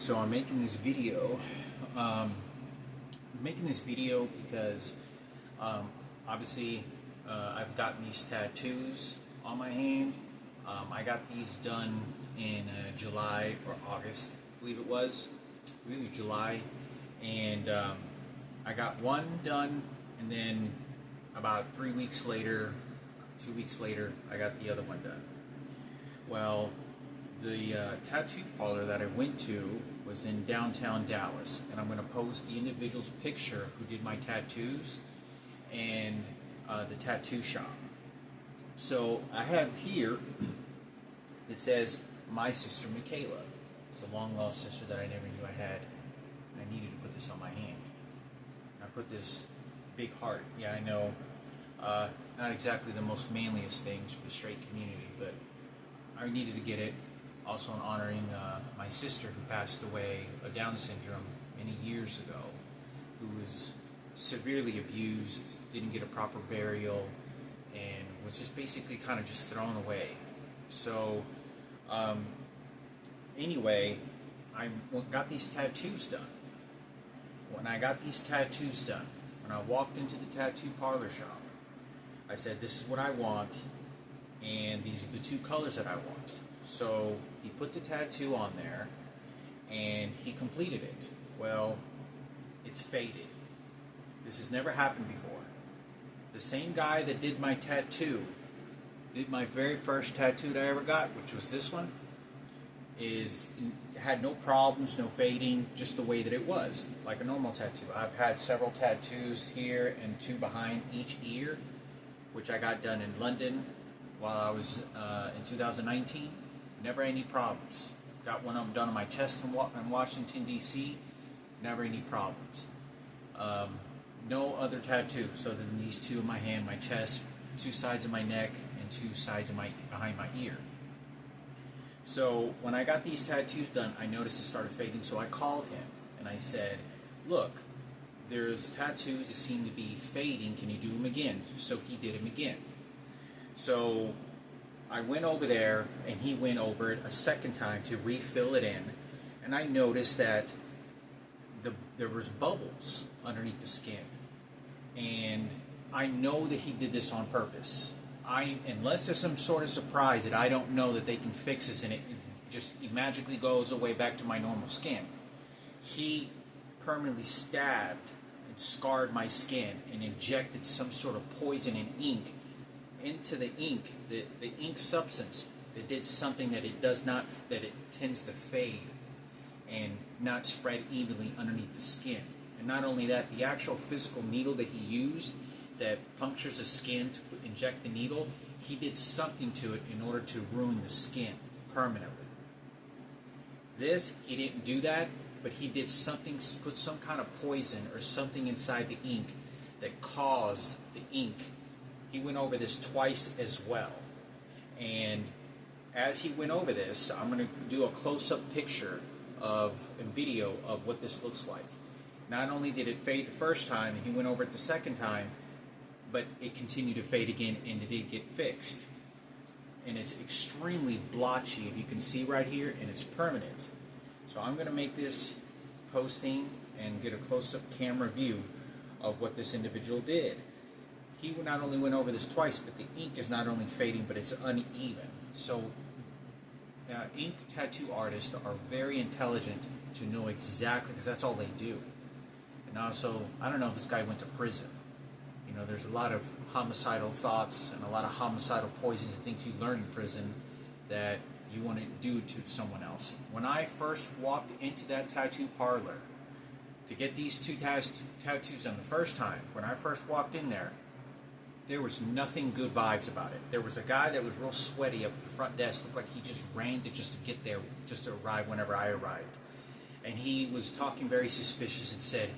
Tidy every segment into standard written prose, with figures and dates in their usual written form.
So I'm making this video. Because obviously I've gotten these tattoos on my hand. I got these done in July or August, I believe it was. This was July, and I got one done, and then about 3 weeks later, 2 weeks later, I got the other one done. Well, the tattoo parlor that I went to was in downtown Dallas, and I'm going to post the individual's picture who did my tattoos and the tattoo shop. So I have here that says my sister Michaela. It's a long lost sister that I never knew I had. I needed to put this on my hand. I put this big heart. Yeah, I know, not exactly the most manliest things for the straight community, but I needed to get it. Also in honoring my sister who passed away of Down syndrome many years ago, who was severely abused, didn't get a proper burial, and was just basically kind of just thrown away. So anyway, I got these tattoos done. When I got these tattoos done, when I walked into the tattoo parlor shop, I said, this is what I want, and these are the two colors that I want. So he put the tattoo on there, and he completed it. Well, it's faded. This has never happened before. The same guy that did my tattoo, did my very first tattoo that I ever got, which was this one, had no problems, no fading, just the way that it was, like a normal tattoo. I've had several tattoos here and two behind each ear, which I got done in London while I was in 2019. Never any problems. Got one of them done on my chest in Washington, D.C. Never any problems. No other tattoos other than these two in my hand, my chest, two sides of my neck, and two sides of behind my ear. So when I got these tattoos done, I noticed it started fading, so I called him and I said, look, there's tattoos that seem to be fading, can you do them again? So he did them again. So I went over there, and he went over it a second time to refill it in, and I noticed that there was bubbles underneath the skin, and I know that he did this on purpose. Unless there's some sort of surprise that I don't know that they can fix this, and it just magically goes away back to my normal skin. He permanently stabbed and scarred my skin and injected some sort of poison and ink into the ink, the ink substance, that did something that it tends to fade and not spread evenly underneath the skin. And not only that, the actual physical needle that he used that punctures the skin to inject the needle, he did something to it in order to ruin the skin permanently. This, he didn't do that, but he did something, put some kind of poison or something inside the ink that caused the ink. He went over this twice as well. And as he went over this, I'm going to do a close-up picture and video of what this looks like. Not only did it fade the first time, and he went over it the second time, but it continued to fade again, and it did get fixed. And it's extremely blotchy, if you can see right here, and it's permanent. So I'm going to make this posting and get a close-up camera view of what this individual did. He not only went over this twice, but the ink is not only fading, but it's uneven. So ink tattoo artists are very intelligent to know exactly, because that's all they do. And also, I don't know if this guy went to prison. You know, there's a lot of homicidal thoughts and a lot of homicidal poisons and things you learn in prison that you want to do to someone else. When I first walked into that tattoo parlor to get these two tattoos done the first time, when I first walked in there was nothing good vibes about it. There was a guy that was real sweaty up at the front desk, looked like he just ran to get there, just to arrive whenever I arrived. And he was talking very suspicious and said,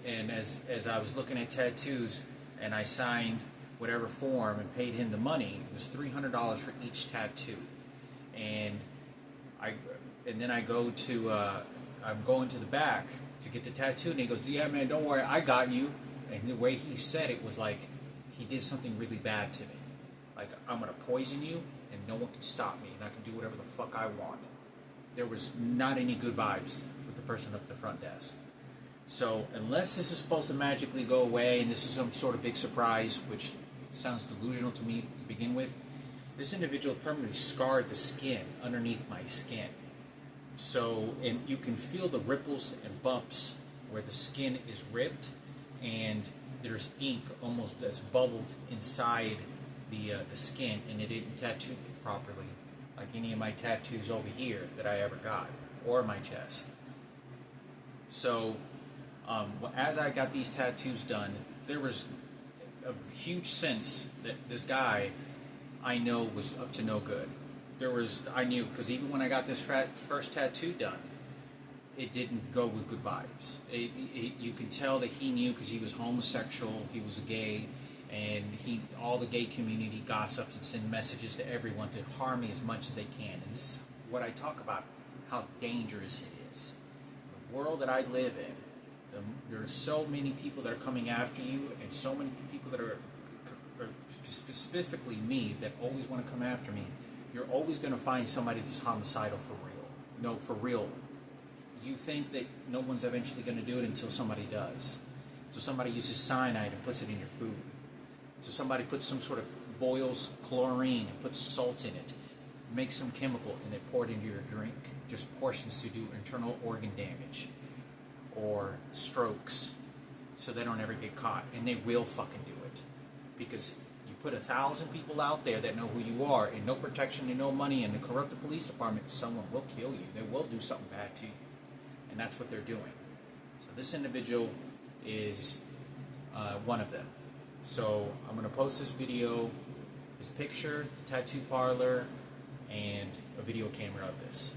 and as I was looking at tattoos, and I signed whatever form and paid him the money, it was $300 for each tattoo. And then I go to, I'm going to the back to get the tattoo, and he goes, yeah man, don't worry, I got you. And the way he said it was like, he did something really bad to me. Like, I'm going to poison you, and no one can stop me, and I can do whatever the fuck I want. There was not any good vibes with the person up at the front desk. So unless this is supposed to magically go away and this is some sort of big surprise, which sounds delusional to me to begin with, this individual permanently scarred the skin underneath my skin. So, and you can feel the ripples and bumps where the skin is ripped, and there's ink almost that's bubbled inside the skin, and it didn't tattoo properly, like any of my tattoos over here that I ever got, or my chest. So, as I got these tattoos done, there was a huge sense that this guy I know was up to no good. I knew, because even when I got this first tattoo done, it didn't go with good vibes. You can tell that he knew, because he was homosexual, he was gay, and all the gay community gossips and send messages to everyone to harm me as much as they can. And this is what I talk about, how dangerous it is. The world that I live in, there are so many people that are coming after you, and so many people that are specifically me, that always want to come after me. You're always going to find somebody that's homicidal for real. No, for real. You think that no one's eventually going to do it until somebody does. So somebody uses cyanide and puts it in your food. So somebody puts some sort of boils chlorine and puts salt in it, makes some chemical, and they pour it into your drink. Just portions to do internal organ damage or strokes, so they don't ever get caught. And they will fucking do it, because you put 1,000 people out there that know who you are, and no protection and no money, and the corrupted police department, someone will kill you. They will do something bad to you. And that's what they're doing. So this individual is one of them. So I'm going to post this video, his picture, the tattoo parlor, and a video camera of this.